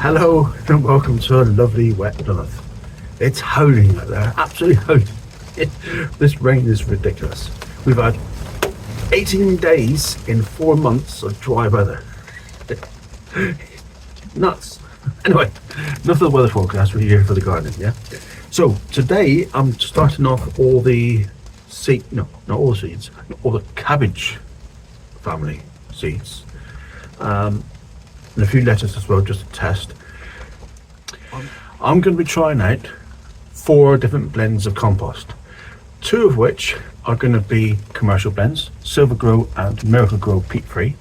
Hello and welcome to a lovely wet north. It's howling out there, absolutely howling. This rain is ridiculous. We've had 18 days in 4 months of dry weather. Nuts. Anyway, enough of the weather forecast. We're here for the gardening, yeah? So today I'm starting off all the not all the seeds, all the cabbage family seeds. And a few lettuce as well, just to test. I'm going to be trying out 4 different blends of compost, 2 of which are going to be commercial blends, Silver Grow and Miracle Grow peat free,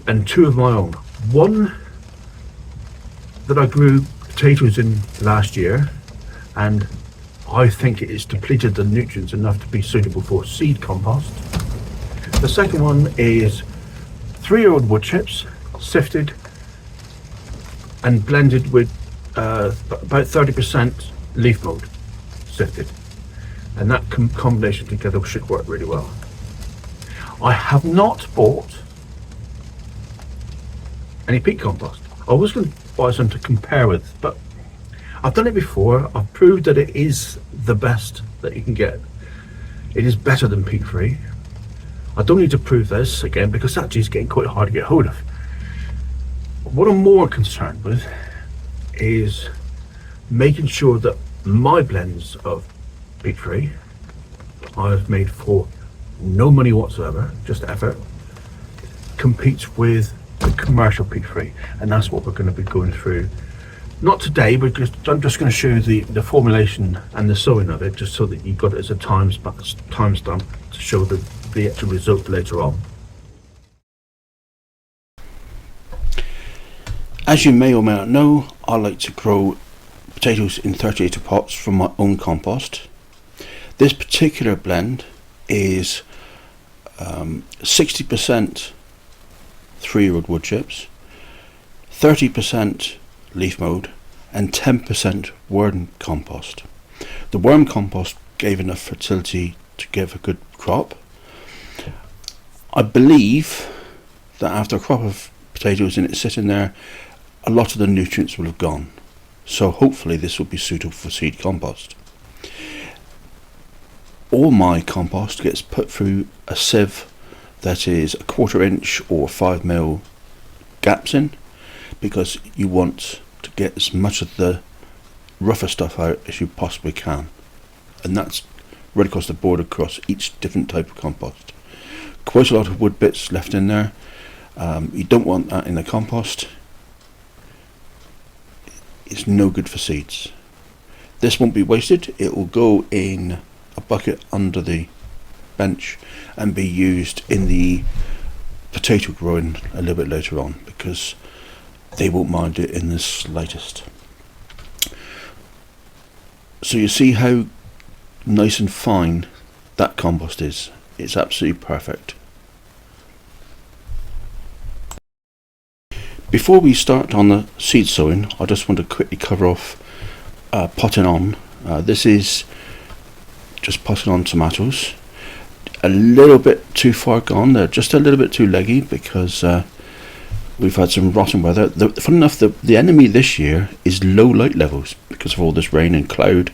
and 2 of my own. One that I grew potatoes in last year, and I think it is depleted the nutrients enough to be suitable for seed compost. The second one is 3-year-old wood chips, sifted and blended with about 30% leaf mold, sifted, and that combination together should work really well. I have not bought any peat compost. I was going to buy some to compare with, but I've done it before. I've proved that it is the best that you can get. It is better than peat free. I don't need to prove this again because actually it's getting quite hard to get hold of. What I'm more concerned with is making sure that my blends of peat free I've made for no money whatsoever, just effort, competes with the commercial peat free, and that's what we're going to be going through. Not today, but I'm just going to show you the formulation and the sowing of it, just so that you've got it as a timestamp to show the actual result later on. As you may or may not know, I like to grow potatoes in 30-litre pots from my own compost. This particular blend is 60% 3-year-old wood chips, 30% leaf mold, and 10% worm compost. The worm compost gave enough fertility to give a good crop. I believe that after a crop of potatoes and it's sitting there, a lot of the nutrients will have gone. So hopefully this will be suitable for seed compost. All my compost gets put through a sieve that is 1/4 inch or 5 mil gaps in, because you want to get as much of the rougher stuff out as you possibly can, and that's right across the board across each different type of compost. Quite a lot of wood bits left in there. You don't want that in the compost. It's no good for seeds. This won't be wasted. It will go in a bucket under the bench and be used in the potato growing a little bit later on, because they won't mind it in the slightest. So you see how nice and fine that compost is. It's absolutely perfect. Before we start on the seed sowing, I just want to quickly cover off potting on. This is just potting on tomatoes. A little bit too far gone. They're just a little bit too leggy because we've had some rotten weather. Funny enough, the enemy this year is low light levels because of all this rain and cloud.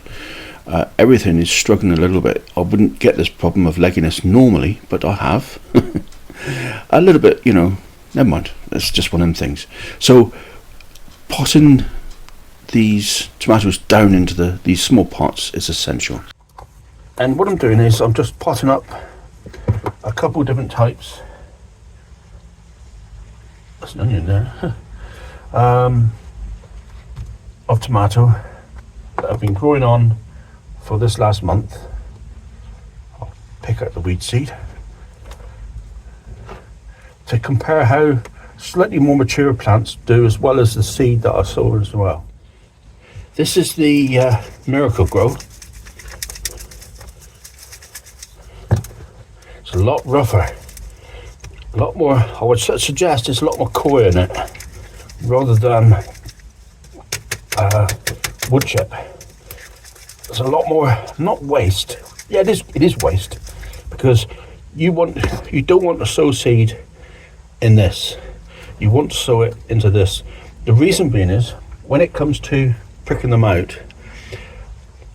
Everything is struggling a little bit. I wouldn't get this problem of legginess normally, but I have. A little bit, never mind. It's just one of them things. So potting these tomatoes down into these small pots is essential. And what I'm doing is I'm just potting up a couple different types. There's an onion there. Of tomato that have been growing on for this last month. I'll pick out the weed seed to compare how slightly more mature plants do, as well as the seed that I sow as well. This is the Miracle Grow. It's a lot rougher, a lot more. I would suggest it's a lot more coir in it rather than wood chip. There's a lot more, not waste. Yeah, it is waste, because you don't want to sow seed in this. you want to sow it into this. The reason being is, when it comes to pricking them out,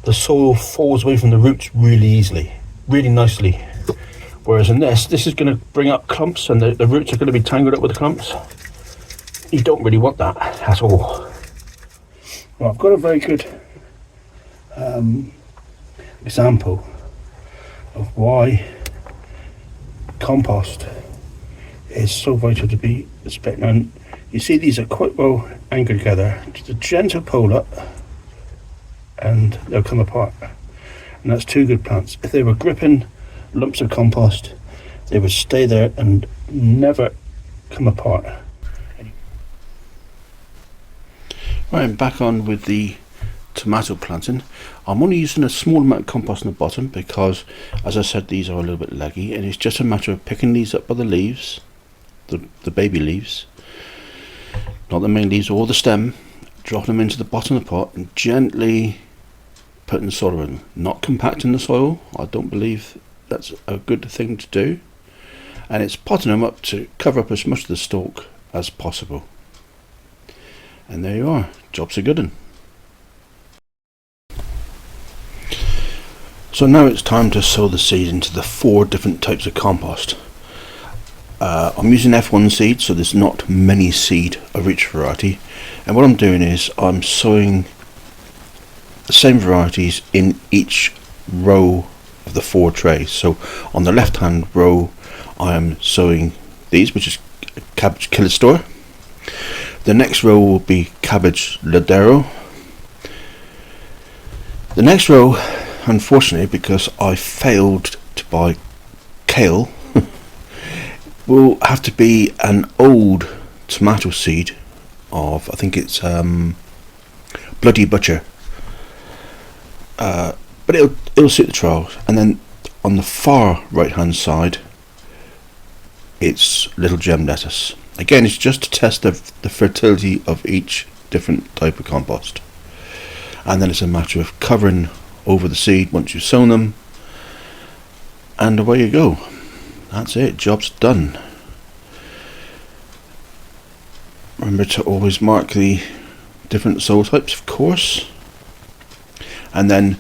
the soil falls away from the roots really easily, really nicely. Whereas in this is going to bring up clumps, and the roots are going to be tangled up with the clumps. You don't really want that at all. Well, I've got a very good example of why compost is so vital to be respected. And you see these are quite well anchored together. Just a gentle pull up and they'll come apart. And that's two good plants. If they were gripping lumps of compost, they would stay there and never come apart. Right, I'm back on with the tomato planting. I'm only using a small amount of compost on the bottom because, as I said, these are a little bit leggy, and it's just a matter of picking these up by the leaves, the baby leaves, not the main leaves or the stem, dropping them into the bottom of the pot and gently putting soil in. Not compacting the soil, I don't believe that's a good thing to do, and it's potting them up to cover up as much of the stalk as possible. And there you are, job's a good one. So now it's time to sow the seed into the 4 different types of compost. I'm using F1 seed, so there's not many seed of each variety, and what I'm doing is I'm sowing the same varieties in each row of the 4 trays. So on the left hand row I am sowing these, which is cabbage Killistor. The next row will be cabbage Ladero. The next row, unfortunately, because I failed to buy kale, will have to be an old tomato seed of, I think it's Bloody Butcher. But it'll suit the trials. And then on the far right hand side, it's Little Gem Lettuce. Again, it's just to test the fertility of each different type of compost. And then it's a matter of covering over the seed once you've sown them, and away you go. That's it, job's done. Remember to always mark the different soil types, of course. And then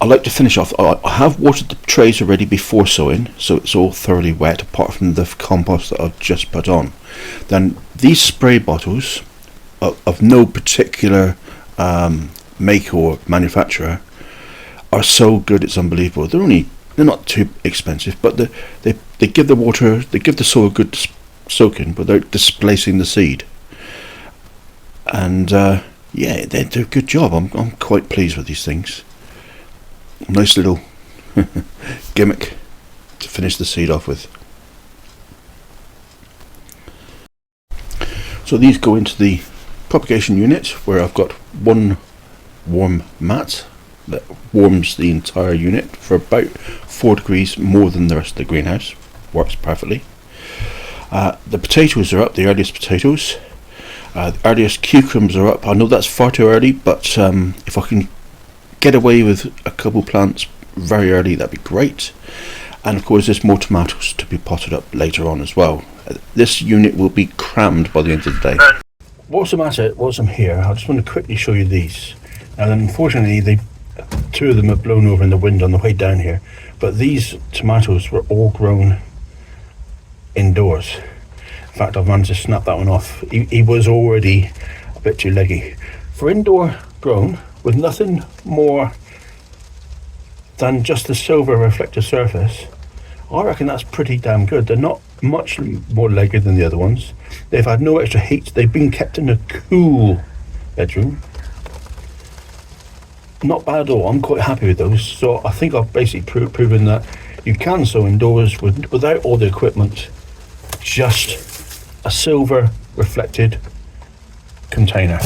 I like to finish off. I have watered the trays already before sowing, so it's all thoroughly wet apart from the compost that I've just put on. Then these spray bottles of no particular make or manufacturer are so good it's unbelievable. They're not too expensive, but they give the water, they give the soil a good soaking without displacing the seed. And yeah, they do a good job. I'm quite pleased with these things. Nice little gimmick to finish the seed off with. So these go into the propagation unit, where I've got one warm mat that warms the entire unit for about 4 degrees more than the rest of the greenhouse. Works perfectly. The potatoes are up, the earliest potatoes. The earliest cucumbers are up. I know that's far too early, but if I can get away with a couple plants very early, that'd be great. And of course there's more tomatoes to be potted up later on as well. This unit will be crammed by the end of the day. Whilst I'm here, I just want to quickly show you these. And unfortunately, 2 of them have blown over in the wind on the way down here. But these tomatoes were all grown indoors. In fact, I've managed to snap that one off. He was already a bit too leggy. For indoor grown, with nothing more than just the silver reflective surface, I reckon that's pretty damn good. They're not much more leggy than the other ones. They've had no extra heat. They've been kept in a cool bedroom. Not bad at all. I'm quite happy with those. So I think I've basically proven that you can sow indoors without all the equipment. Just a silver reflected container.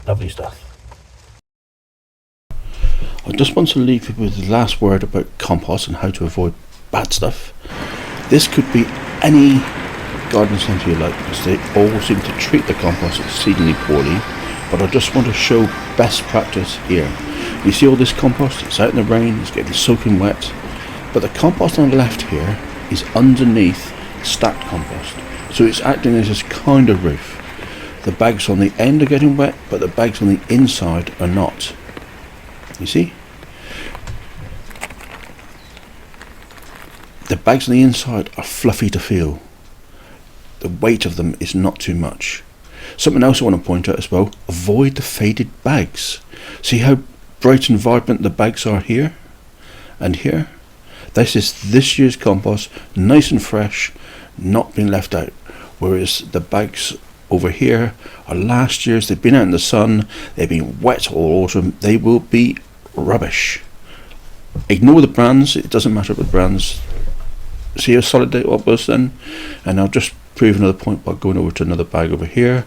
Lovely stuff. I just want to leave you with the last word about compost and how to avoid bad stuff. This could be any garden centre you like, because they all seem to treat the compost exceedingly poorly, but I just want to show best practice here. You see all this compost, it's out in the rain, it's getting soaking wet, but the compost on the left here is underneath stacked compost. So it's acting as this kind of roof. The bags on the end are getting wet, but the bags on the inside are not. You see? The bags on the inside are fluffy to feel. The weight of them is not too much. Something else I want to point out as well, avoid the faded bags. See how bright and vibrant the bags are here and here? This is this year's compost, nice and fresh, not being left out. Whereas the bags over here are last year's, they've been out in the sun, they've been wet all autumn, they will be rubbish. Ignore the brands, it doesn't matter about brands. See how solid it was then? And I'll just prove another point by going over to another bag over here.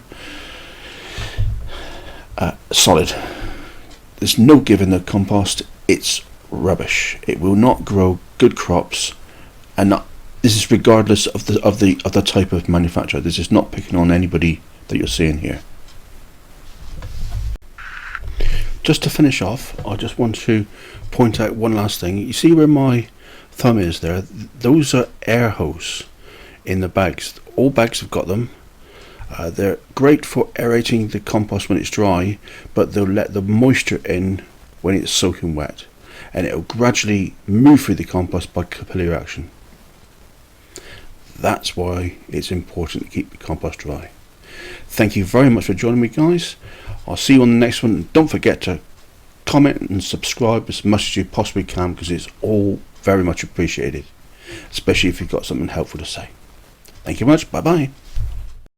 Solid. There's no give in the compost, it's rubbish. It will not grow good crops, and this is regardless of the type of manufacturer. This is not picking on anybody that you're seeing here. Just to finish off, I just want to point out one last thing. You see where my thumb is there? Those are air holes in the bags. All bags have got them. They're great for aerating the compost when it's dry, but they'll let the moisture in when it's soaking wet, and it'll gradually move through the compost by capillary action. That's why it's important to keep the compost dry. Thank you very much for joining me, guys. I'll see you on the next one. Don't forget to comment and subscribe as much as you possibly can, because it's all very much appreciated, especially if you've got something helpful to say. Thank you much. Bye bye.